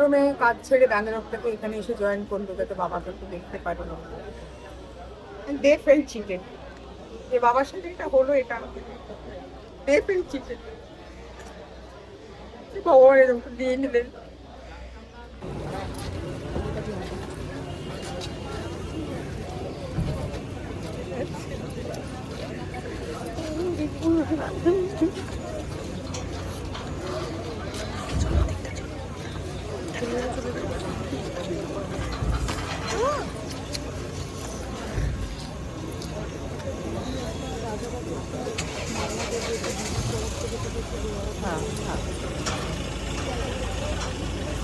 প্রথমে কাজ ছেড়ে ব্যাঙ্গালোর এখানে এসে জয়েন করলো যাতে বাবাকে একটু দেখতে পারি। দে ফেল চিটেড, যে বাবার সাথে এটা হলো, এটা দে ফেল চিটেড। ভগবান এরকম দিয়ে নিলেন।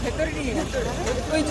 ভেতরে নিয়ে ওই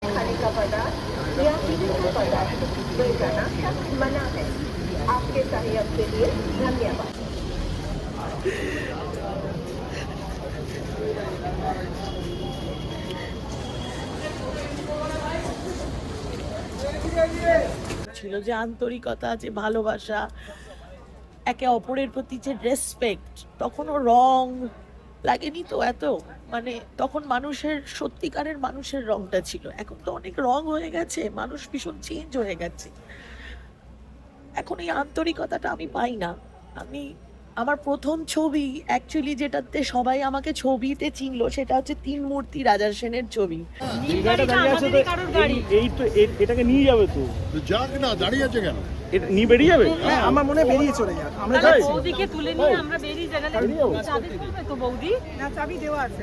खाने का पदार्थ या विभिन्न पदार्थ ले जाना मना है। आपके सहयोग के लिए धन्यवाद। ছিল যে আন্তরিকতা, যে ভালোবাসা, একে অপরের প্রতি যে রেসপেক্ট, তখনও রং লাগেনি তো এত, মানে তখন মানুষের সত্যিকারের মানুষের রংটা ছিল। এখন তো অনেক রং হয়ে গেছে, মানুষ ভীষণ চেঞ্জ হয়ে গেছে। এখন এই আন্তরিকতাটা আমি পাই না। আমার প্রথম ছবি অ্যাকচুয়ালি যেটাতে সবাই আমাকে ছবিতে চিনলো, সেটা হচ্ছে তিন মূর্তি রাজা সেনের ছবি। এটাকে নিয়ে যাবে তো যাক না, দাঁড়িয়ে আছে কেন? এটা নিয়ে বেরিয়ে যাবে। আমার মনে বেরিয়ে চলে যাক। আমরা বৌদিকে তুলে নিয়ে আমরা বেরিয়ে যাই। চাবি তুলবে তো বৌদি? না, চাবি দেওয়া আছে।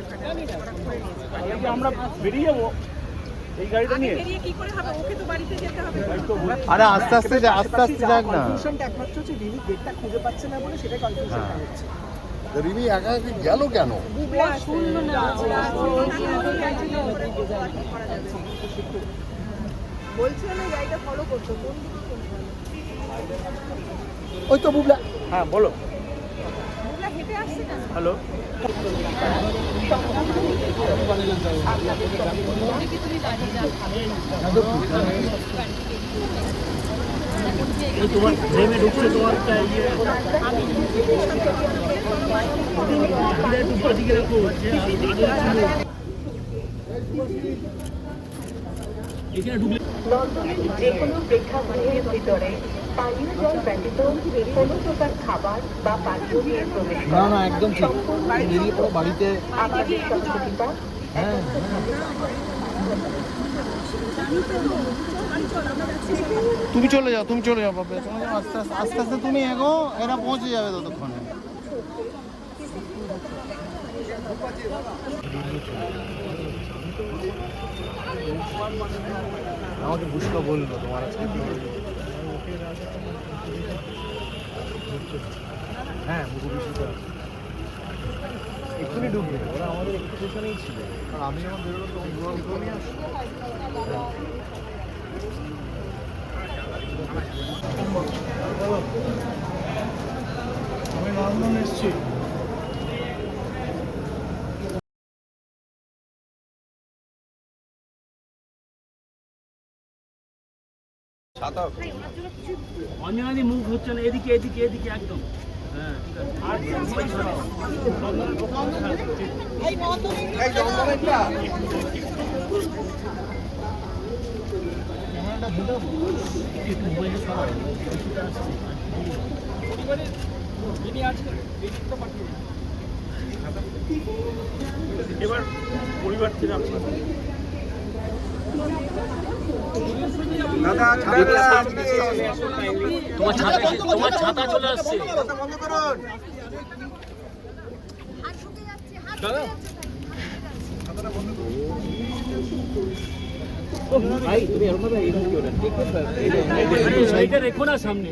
আমরা বেরিয়ে যাবো এই গাড়িটা নিয়ে। বেরিয়ে কি করে হবে? ওকে তো বাড়িতে যেতে হবে। আরে আস্তে আস্তে যাক না। কনফিউশনটা একমাত্র হচ্ছে রিমি গেটটা খুঁজে পাচ্ছে না বলে, সেটাই কনফিউশনটা হচ্ছে। রিমি একা একা গেল কেন? শুনলো না। বলছিলাম এই গাড়িটা ফলো করছো, কোন দিকে? ওই তো বুবলা। হ্যাঁ বলো। বুবলা হেঁটে আসছে না? হ্যালো। তোমার ট্রেনে ঢুকছে, তোমার এখানে ঢুকলে লন্ডনের যে কোনো প্রেক্ষাগৃহের ভিতরে পানীয় জল ব্যতীত কোনো প্রকার খাবার বা পানীয় নিয়ে প্রবেশ করা না একদম ঠিক। বেরিয়ে পড়ো বাড়িতে। আপনাদের সহযোগিতা তুমি চলে যাও বাবা, আস্তে আস্তে তুমি এগো, এরা পৌঁছে যাবে ততক্ষণে। আমাকে বুঝলো বললো তোমার আজকে। হ্যাঁ এক্ষুনি ঢুকবে, ওরা আমাদের একটু পেছনেই ছিল। আর আমি যখন বেরোলো তখন নিয়ে আসলো। আমি নন্দন এসছি। অঞ্জনাদি মুখ হচ্ছে না, এদিকে এদিকে এদিকে একদম। হ্যাঁ ঠিক আছে। এবার পরিবার থেকে আপনার তোমার ছাতা চলে আসছে। ভাই তুমি এরকম ভাবে এইভাবে কি ওটা ঠিক আছে এইটা রেখো না সামনে।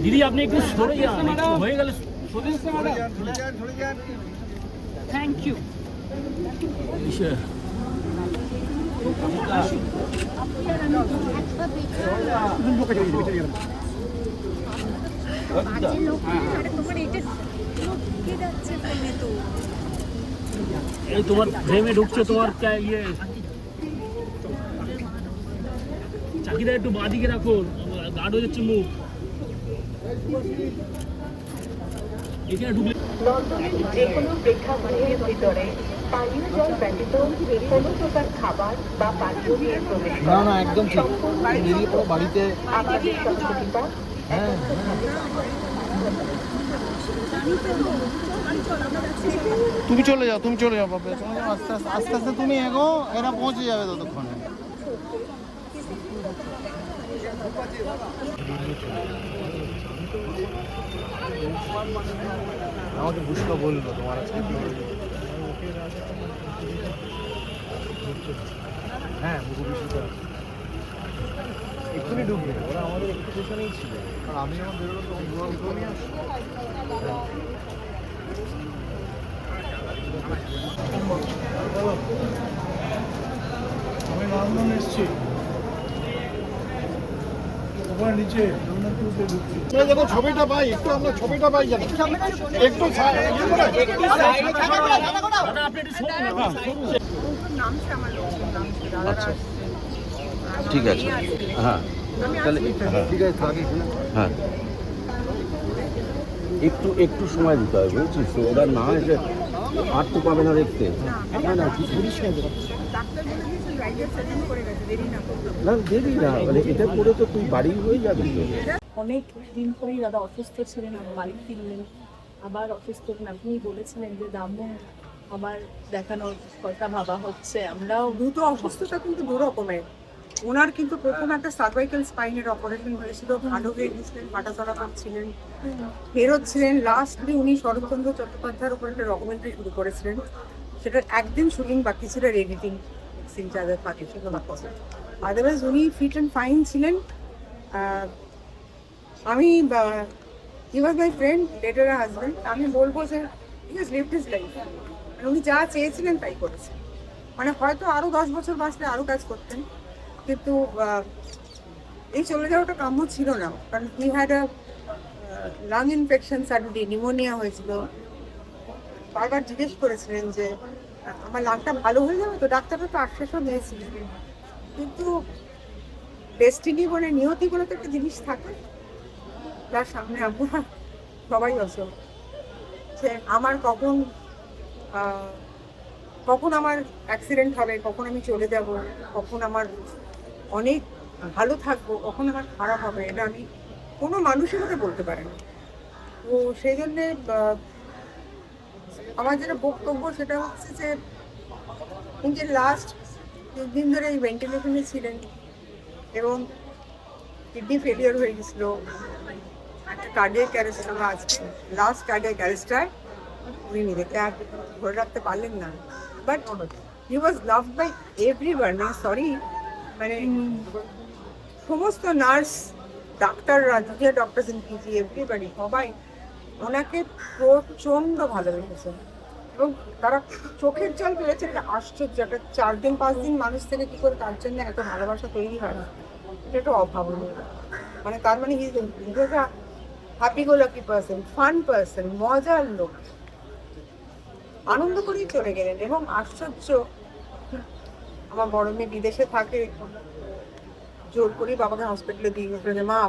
দিদি আপনি একটু সরে যান, একটু হয়ে গেলে সরে যান। Thank you. এই তোমার ফ্রেমে ঢুকছে তোমার ইয়ে চাকিটা একটু বাঁদিকে রাখো, গাঢ় হয়ে যাচ্ছে মুখ। এখানে ঢুকলে লন্ডনের যে কোনো প্রেক্ষাগৃহের ভিতরে পানীয় জল ব্যতীত কোনো প্রকার খাবার বা পানীয় নিয়ে প্রবেশ না করা না একদম ঠিক, বেরিয়ে পড়ো বাড়িতে। আমাদের সহযোগিতা হ্যাঁ তুমি চলে যাও বাবা, তুমি যাও, আস্তে আস্তে আস্তে আস্তে তুমি এগো, এরা পৌঁছে যাবে ততক্ষণে। আমাকে বুঝতে বললো তোমার আজকে হ্যাঁ মুখে বিষয়টা এক্ষুনি ঢুকবে, ওরা আমাদের একটু পেছনেই ছিল, আর আমি যখন বেরোলো তখন দুয়ার নিয়ে আসছি। আমি লন্ডন এসছি, ওখানে নিচে দেখো ছবিটা পাই, একটু আমরা ছবিটা পাই জানি একটু দাদা আপনি একটু সরুন না, সরুন। নামছে আমার লোকজন নামছে, দাদারা আসছে। ঠিক আছে, হ্যাঁ তাহলে হ্যাঁ ঠিক আছে থাকি। হ্যাঁ একটু সময় দিতে হবে, বুঝছিস তো, ওরা না এসে আর তো পাবে না দেখতে। ডাক্তার বলে দিয়েছেন রাইডার সেটেল করে গেছে, দেরি না করতে। না দেরি না, মানে এটা করে তো তুই বাড়ি হয়ে যাবি তো। অনেক দিন ধরেই দাদা অসুস্থ ছিলেন, আমার বাড়ি ফিরলেন, আবার অসুস্থ হলেন। আপনি বলেছিলেন যে দামও আবার দেখানোর কথা ভাবা হচ্ছে। আমরাও দ্রুত অসুস্থতা কিন্তু দু রকমের। ওনার কিন্তু প্রথম একটা সার্ভাইকাল স্পাইনের অপারেশন হয়েছিল, ভালো হয়ে গেছিলেন, হাঁটাচলা করছিলেন, বেরোচ্ছিলেন। লাস্টলি উনি শরৎচন্দ্র চট্টোপাধ্যায়ের উপর একটা ডকুমেন্টারি শুরু করেছিলেন, সেটার একদিন শুটিং বাকি ছিল, এডিটিং সিন যাদের বাকি ছিল বাকি ছিল। আদারওয়াইজ উনি ফিট অ্যান্ড ফাইন ছিলেন। আমি হি ওয়াজ মাই ফ্রেন্ড, লেটার হাজব্যান্ড। আমি বলবো যে he has lived his life, উনি যা চেয়েছিলেন তাই করেছেন। মানে হয়তো আরো 10 বছর বাঁচলে আরো কাজ করতেন, কিন্তু এই চলে যাওয়াটা কাম্য ছিল না। কারণ he had a lung infection, suddenly pneumonia হয়েছিল। বারবার জিজ্ঞেস করেছিলেন যে আমার লাংটা ভালো হয়ে যাবে তো, ডাক্তাররা তো আশ্বাসও দিয়েছিলেন। কিন্তু ডেস্টিনি বলে, নিয়তি বলে তো একটা জিনিস থাকে, যার সামনে আমরা সবাই অসল যে আমার কখন আমার অ্যাক্সিডেন্ট হবে, কখন আমি চলে যাব, কখন আমার অনেক ভালো থাকবো, কখন আমার খারাপ হবে, এটা আমি কোনো মানুষের মধ্যে বলতে পারে না। তো সেই জন্যে আমার যেটা বক্তব্য সেটা হচ্ছে যে উনি লাস্ট 2 দিন ধরে এই ভেন্টিলেশনে ছিলেন এবং কিডনি ফেলিয়ার হয়ে গেছিলো, একটা কার্ডিয়াক অ্যারেস্ট হলো আজকে, লাস্ট কার্ডিয়াক অ্যারেস্টটায় উনি নিজেকে আর ধরে রাখতে পারলেন না। But he was loved by everyone. মানে সরি, মানে সমস্ত নার্স, ডাক্তাররা, junior doctors in PG, everybody, সবাই ওনাকে প্রচণ্ড ভালোবেসেছেন এবং তারা চোখের জল বেড়েছে। একটা আশ্চর্য, একটা 4 দিন 5 দিন মানুষ থেকে কী করে তার জন্য এত ভালোবাসা তৈরি হয়, এটা একটু অভাবনীয়। মানে তার মানে he is a happy go lucky person, fun person, মজার লোক, আনন্দ করেই চলে গেলেন। এবং আশ্চর্য, আমার বড় মেয়ে বিদেশে থাকে, জোর করেই বাবাকে হসপিটালে দিয়ে গেছে যে মা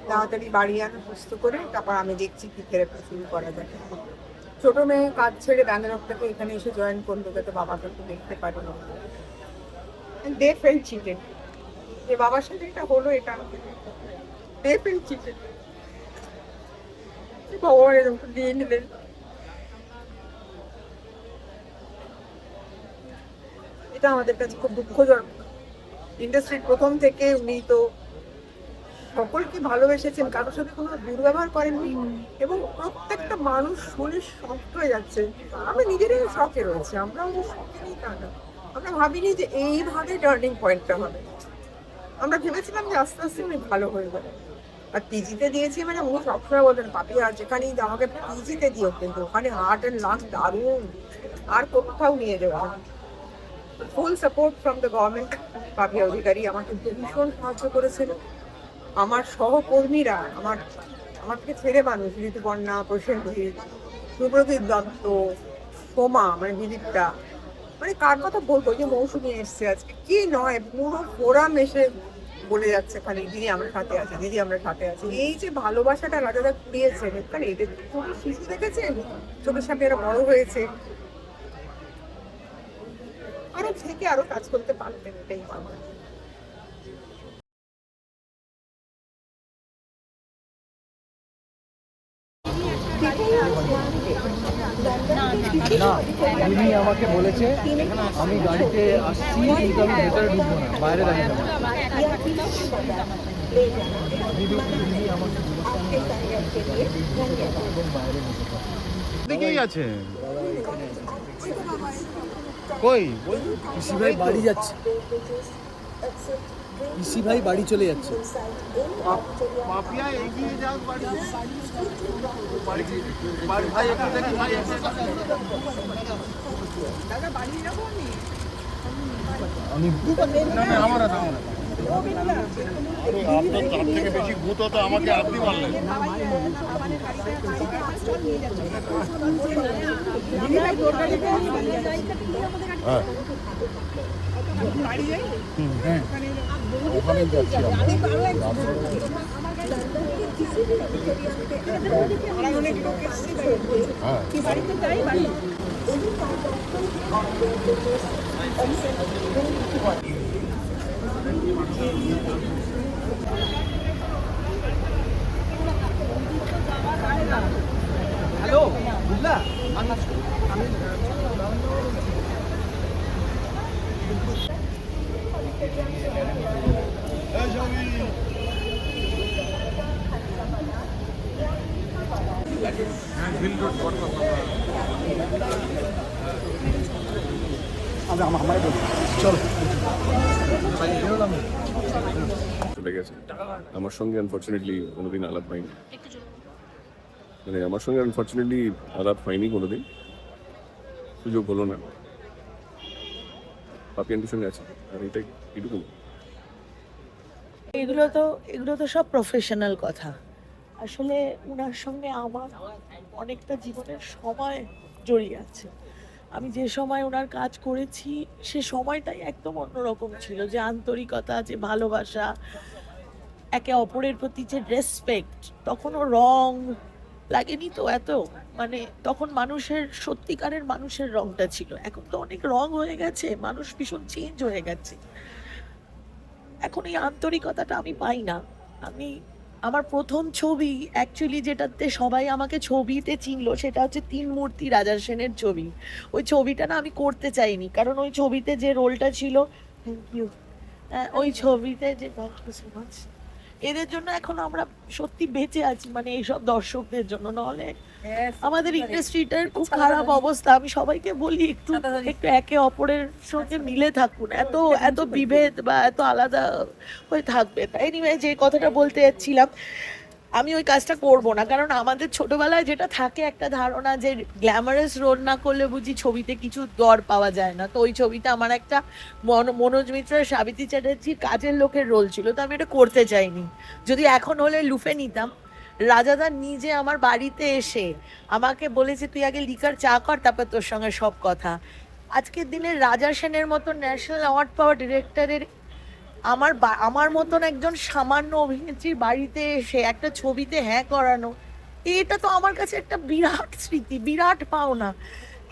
তাড়াতাড়ি বাড়ি আনো সুস্থ করে, তারপর আমি দেখছি কি থেরাপি শুরু করা যায়। ছোটো মেয়ে কাজ ছেড়ে ব্যাঙ্গালোর থেকে এখানে এসে জয়েন করলো যাতে বাবাকে একটু দেখতে পারে। দে ফেল্ট চিটেড, যে বাবার সাথে এটা হলো, এটা দে ফেল্ট চিটেড। ভগবান এরকম দিয়ে নিলেন। এটা আমাদের কাছে খুব দুঃখজনক। ইন্ডাস্ট্রির প্রথম থেকে উনি তো সকলকে ভালোবেসেছেন, কারোর সাথে কোনো দুর্ব্যবহার করেননি এবং প্রত্যেকটা মানুষ শুনে শক্ত হয়ে যাচ্ছে। আমরা নিজেরাই শখে রয়েছে, আমরাও যে শখে নেই তা না। আমরা ভাবিনি যে এইভাবে টার্নিং পয়েন্টটা হবে। আমরা ভেবেছিলাম যে আস্তে আস্তে উনি ভালো হয়ে যাবে। আর পিজিতে দিয়েছি মানে উনি সবসময় বলতেন পাপিয়া যেখানেই আমাকে পিজিতে দিও, কিন্তু ওখানে হার্ট অ্যান্ড লাংস দারুণ, আর কোথাও নিয়ে যাওয়া full support from the government. Papiya Adhikari আমাকে ভীষণ সাহায্য করেছিল। আমার সহকর্মীরা, আমার থেকে ছেলে মানুষ, ঋতুপর্ণা, প্রসেনজিৎ, সুব্রদীপ দত্ত, সোমা, মানে দিলীপটা, মানে কার কথা বলবো, যে মৌসুমি এসছে আজকে, কি নয় পুরো ফোরাম এসে বলে যাচ্ছে খালি দিদি আমরা সাথে আছি, দিদি আমরা সাথে আছি। এই যে ভালোবাসাটা রাজাদা কুড়িয়েছেন, কারণ এদের কোনো শিশু দেখেছেন চোখের সামনে এরা বড় হয়েছে, আরো থেকে আরো কাজ করতে পারবেন, এটাই ভালো। না, উনি আমাকে বলেছে আমি গাড়িতে আসছি কিন্তু আমি ভেতরে ঢুকবো না, বাইরে দাঁড়িয়ে যাবো। দিকেই আছে কই পিসি ভাই বাড়ি যাচ্ছে, পিসি ভাই বাড়ি চলে যাচ্ছে। পাপিয়া এগিয়ে যাক বাড়ি বাড়ি ভাই একটু দেখি ভাই আমি না না আমার আরে আপনার তার থেকে বেশি ভূত হতো আমাকে আপনি মারলেন। হ্যাঁ ওখানে যাচ্ছি হ্যালো বুঝলা চলে গেছে। আমার সঙ্গে আনফর্চুনেটলি কোনোদিন আলাপ হয়নি, মানে আমার সঙ্গে আনফর্চুনেটলি আলাপ হয়নি কোনোদিন, সুযোগ হলো না। পাপি আন্টির সঙ্গে আছে, আর এটাই এটুকু। এগুলো তো সব প্রফেশনাল কথা। আসলে ওনার সঙ্গে আমার অনেকটা জীবনের সময় জড়িয়ে আছে। আমি যে সময় ওনার কাজ করেছি সে সময়টাই একদম অন্যরকম ছিল, যে আন্তরিকতা, যে ভালোবাসা, একে অপরের প্রতি যে রেসপেক্ট, তখনও রং লাগেনি তো এত, মানে তখন মানুষের সত্যিকারের মানুষের রংটা ছিল। এখন তো অনেক রং হয়ে গেছে, মানুষ ভীষণ চেঞ্জ হয়ে গেছে। এখন এই আন্তরিকতাটা আমি পাই না। আমার প্রথম ছবি অ্যাকচুয়ালি যেটাতে সবাই আমাকে ছবিতে চিনলো সেটা হচ্ছে 3 মূর্তি রাজা সেনের ছবি। ওই ছবিটা না আমি করতে চাইনি, কারণ ওই ছবিতে যে রোলটা ছিল, থ্যাংক ইউ, ওই ছবিতে যে, থ্যাংক ইউ সো মাচ, এদের জন্য এখন আমরা সত্যি বেঁচে আছি, মানে এইসব দর্শকদের জন্য। নাহলে আমাদের ইন্ডাস্ট্রিটার খুব খারাপ অবস্থা। আমি সবাইকে বলি একটু একে অপরের সঙ্গে মিলে থাকুন, এত বিভেদ বা এত আলাদা হয়ে থাকবে না। এনিওয়ে, যে কথাটা বলতে যাচ্ছিলাম, আমি ওই কাজটা করব না, কারণ আমাদের ছোটবেলায় যেটা থাকে একটা ধারণা যে গ্ল্যামারাস রোল না করলে বুঝি ছবিতে কিছু দর পাওয়া যায় না। তো ওই ছবিটা আমার একটা মনোজ মিত্র, সাবিত্রী চ্যাটার্জির কাজের লোকের রোল ছিল, তো আমি এটা করতে চাইনি। যদি এখন হলে লুফে নিতাম। রাজাদা নিজে আমার বাড়িতে এসে আমাকে বলেছে তুই আগে লিকার চা কর, তারপর তোর সঙ্গে সব কথা। আজকের দিনে রাজা সেনের মতো ন্যাশনাল অ্যাওয়ার্ড পাওয়া ডিরেক্টরের আমার মতন একজন সামান্য অভিনেত্রীর বাড়িতে এসে একটা ছবিতে হ্যাঁ করানো, এটা তো আমার কাছে একটা বিরাট স্মৃতি, বিরাট পাওনা।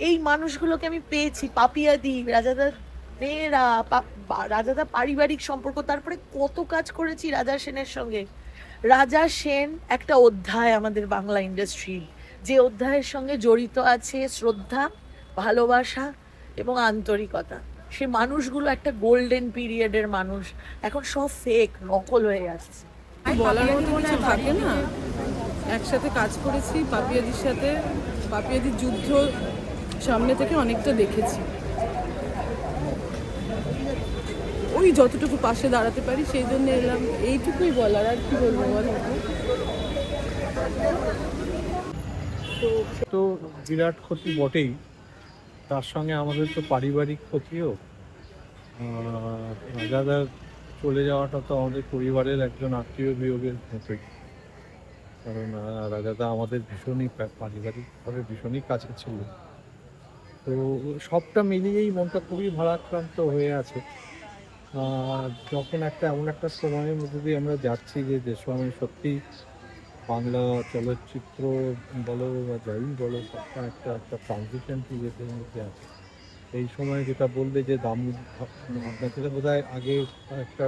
এই মানুষগুলোকে আমি পেয়েছি, পাপিয়াদি, রাজাদা মেয়েরা, রাজাদা পারিবারিক সম্পর্ক, তারপরে কত কাজ করেছি রাজা সেনের সঙ্গে। রাজা সেন একটা অধ্যায় আমাদের বাংলা ইন্ডাস্ট্রি, যে অধ্যায়ের সঙ্গে জড়িত আছে শ্রদ্ধা, ভালোবাসা এবং আন্তরিকতা। সে মানুষগুলো একটা গোল্ডেন পিরিয়ডের মানুষ, এখন সব ফেক, নকল হয়ে আসছে। বলার মতো কিছু থাকে না। একসাথে কাজ করেছি পাপিয়াদির সাথে, পাপিয়াদির যুদ্ধ সামনে থেকে অনেকটা দেখেছি। ওই যতটুকু পাশে দাঁড়াতে পারি সেই জন্য এলাম, এইটুকুই বলার, আর কি বলবো বলো। তো বিরাট ক্ষতি বটেই, তার সঙ্গে আমাদের তো পারিবারিক ক্ষতিও। রাজাদার চলে যাওয়াটা তো আমাদের পরিবারের একজন আত্মীয় বিয়োগের মতোই, কারণ রাজাদা আমাদের ভীষণই পারিবারিকভাবে ভীষণই কাছে ছিল। তো সবটা মিলিয়েই মনটা খুবই ভারাক্রান্ত হয়ে আছে। যখন এমন একটা সময়ের মধ্যে দিয়ে আমরা যাচ্ছি যে সময় সত্যি বাংলা চলচ্চিত্র বলো বা যাই বলো, সবটা একটা ট্রানজিশন পিরিয়ডের মধ্যে আছে। এই সময় যেটা বললে যে দাম, আপনাদের বোধ হয় আগে একটা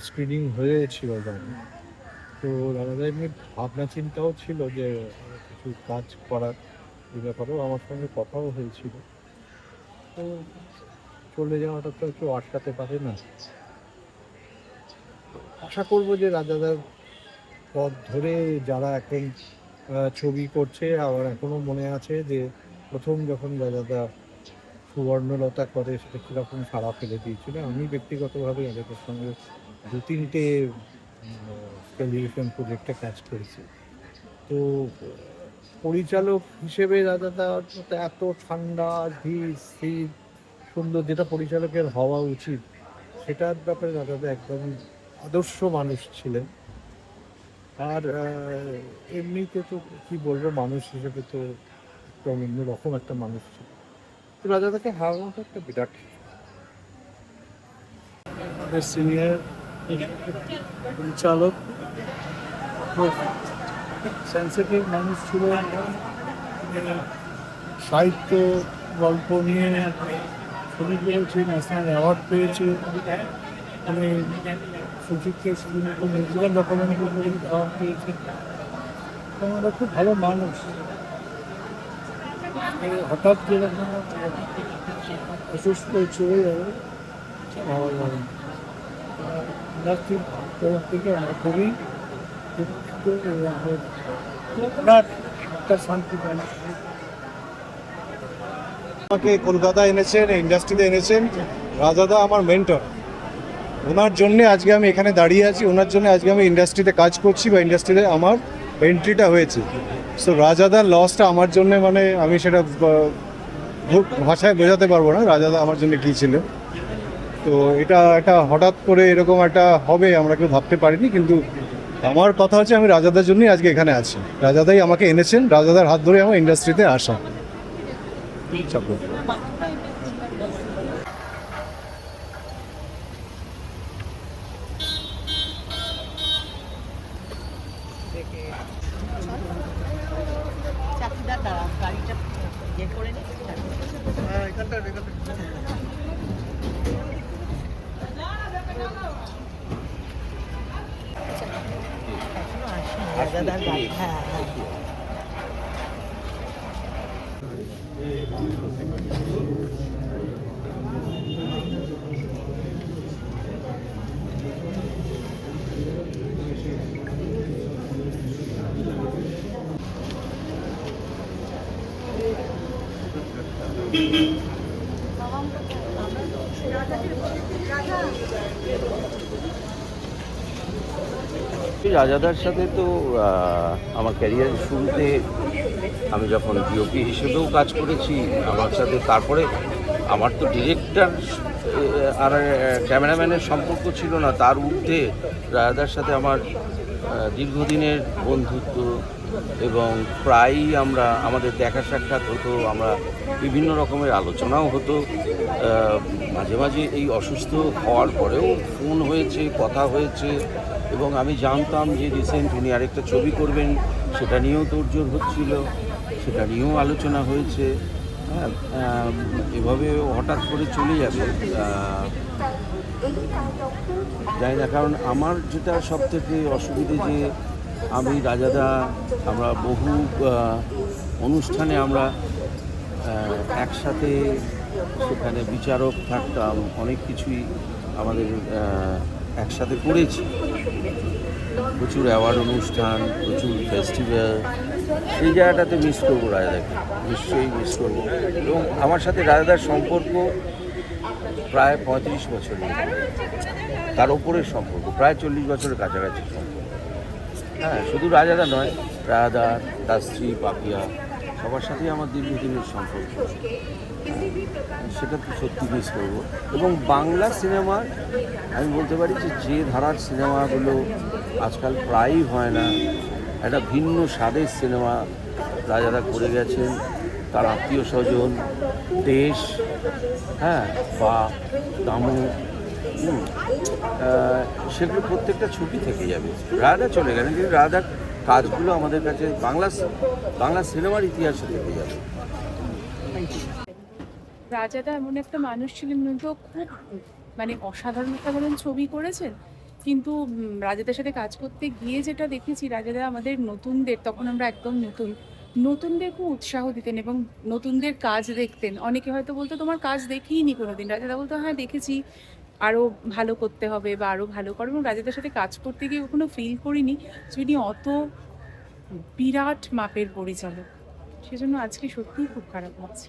স্ক্রিনিং হয়েছিল দাম, তো দাদা এমনি ভাবনা চিন্তাও ছিল যে কিছু কাজ করার, এই ব্যাপারেও আমার সঙ্গে কথাও হয়েছিল। তো চলে যাওয়াটা তো কেউ আটকাতে পারে না। আশা করবো যে রাজাদার পথ ধরে যারা এখন ছবি করছে, আবার এখনো মনে আছে যে প্রথম যখন রাজাদা সুবর্ণলতা করে সেটা কীরকম সাড়া ফেলে দিয়েছিল। আমি ব্যক্তিগতভাবে রাজাদার সঙ্গে 2-3টে টেলিভিশন প্রজেক্টে কাজ করেছি। তো পরিচালক হিসেবে রাজাদার এত ঠান্ডা, ধীর, স্থির, সুন্দর, যেটা পরিচালকের হওয়া উচিত, সেটার ব্যাপারে রাজাদা একদম আদর্শ মানুষ ছিলেন। আর এমনিতে তো কি বলবো, মানুষ হিসেবে তো একদম অন্যরকম একটা মানুষ ছিল। তো রাজাদাকে হারানোটা একটা বিরাট সিনিয়র পরিচালক, সেন্সিটিভ মানুষ ছিল, সাহিত্য গল্প নিয়ে ছবি করেছে, ন্যাশনাল অ্যাওয়ার্ড পেয়েছে। আমি সুচিত্রা নিউজিল্যান্ড ডকুমেন্টারি অ্যাওয়ার্ড পেয়েছে। আমরা খুব ভালো মানুষ। হঠাৎ যেরকম অসুস্থ চলে যাবে, ইন্ডাস্ট্রির তরফ থেকে আমরা খুবই শান্তি পাই। আমাকে কলকাতা এনেছেন, ইন্ডাস্ট্রিতে এনেছেন। রাজাদা আমার মেন্টর, ওনার জন্যে আজকে আমি এখানে দাঁড়িয়ে আছি, ওনার জন্য আজকে আমি ইন্ডাস্ট্রিতে কাজ করছি বা ইন্ডাস্ট্রিতে আমার এন্ট্রিটা হয়েছে। সো রাজাদার লসটা আমার জন্য, মানে আমি সেটা ভাষায় বোঝাতে পারবো না রাজাদা আমার জন্য কী ছিল। তো এটা হঠাৎ করে এরকম একটা হবে আমরা কেউ ভাবতে পারিনি, কিন্তু আমার কথা হচ্ছে আমি রাজাদার জন্যই আজকে এখানে আছি। রাজাদাই আমাকে এনেছেন, রাজাদার হাত ধরে আমার ইন্ডাস্ট্রিতে আসা। গাড়িটা ইয়ে করে নি, রাজাদার গাড়ি। হ্যাঁ হ্যাঁ, রাজাদার সাথে তো আমার ক্যারিয়ারের শুরুতে আমি যখন ডিওপি হিসেবেও কাজ করেছি আমার সাথে, তারপরে আমার তো ডিরেক্টর আর ক্যামেরাম্যানের সম্পর্ক ছিল না, তার ঊর্ধ্বে রাজাদার সাথে আমার দীর্ঘদিনের বন্ধুত্ব এবং প্রায়ই আমাদের দেখা সাক্ষাৎ হতো, আমরা বিভিন্ন রকমের আলোচনাও হতো। মাঝে মাঝে এই অসুস্থ হওয়ার পরেও ফোন হয়েছে, কথা হয়েছে, এবং আমি জানতাম যে রিসেন্ট উনি আরেকটা ছবি করবেন, সেটা নিয়েও তোড়জোড় হচ্ছিল, সেটা নিয়েও আলোচনা হয়েছে। হ্যাঁ, এভাবে হঠাৎ করে চলে যাবে জানি না, কারণ আমার যেটা সব থেকে অসুবিধে যে আমি রাজাদা আমরা বহু অনুষ্ঠানে আমরা একসাথে সেখানে বিচারক থাকতাম, অনেক কিছুই আমাদের একসাথে করেছি, প্রচুর অ্যাওয়ার্ড অনুষ্ঠান, প্রচুর ফেস্টিভ্যাল। সেই জায়গাটাতে মিস করবো রাজাদাকে, নিশ্চয়ই মিস করবো। এবং আমার সাথে রাজাদার সম্পর্ক প্রায় 35 বছরের, তার ওপরের সম্পর্ক প্রায় 40 বছরের কাছাকাছি সম্পর্ক। হ্যাঁ, শুধু রাজাদা নয়, রাজাদা, তার স্ত্রী পাপিয়া, সবার সাথেই আমার দীর্ঘদিনের সম্পর্ক। সেটা তো সত্যি মিস করবো। এবং বাংলা সিনেমার আমি বলতে পারি যে ধারার সিনেমাগুলো আজকাল প্রায়ই হয় না, একটা ভিন্ন স্বাদের সিনেমা রাজাদা করে গেছেন। তার আত্মীয় স্বজন, দেশ, হ্যাঁ, বা দামু, সেগুলো প্রত্যেকটা ছবি থেকে যাবে। রাজাদা চলে গেলেন, কিন্তু রাজাদার কাজগুলো আমাদের কাছে বাংলা সিনেমার ইতিহাসে থেকে যাবে। রাজাদা এমন একটা মানুষ ছিলেন, তো খুব মানে অসাধারণ অসাধারণ ছবি করেছেন, কিন্তু রাজাদার সাথে কাজ করতে গিয়ে যেটা দেখেছি, রাজাদা আমাদের নতুনদের, তখন আমরা একদম নতুনদের খুব উৎসাহ দিতেন এবং নতুনদের কাজ দেখতেন। অনেকে হয়তো বলতো তোমার কাজ দেখিনি কোনোদিন, রাজাদা বলতো হ্যাঁ দেখেছি, আরও ভালো করতে হবে বা আরও ভালো করো। এবং রাজাদার সাথে কাজ করতে গিয়ে কখনো ফিল করিনি যিনি অত বিরাট মাপের পরিচালক। সেজন্য আজকে সত্যিই খুব খারাপ লাগছে।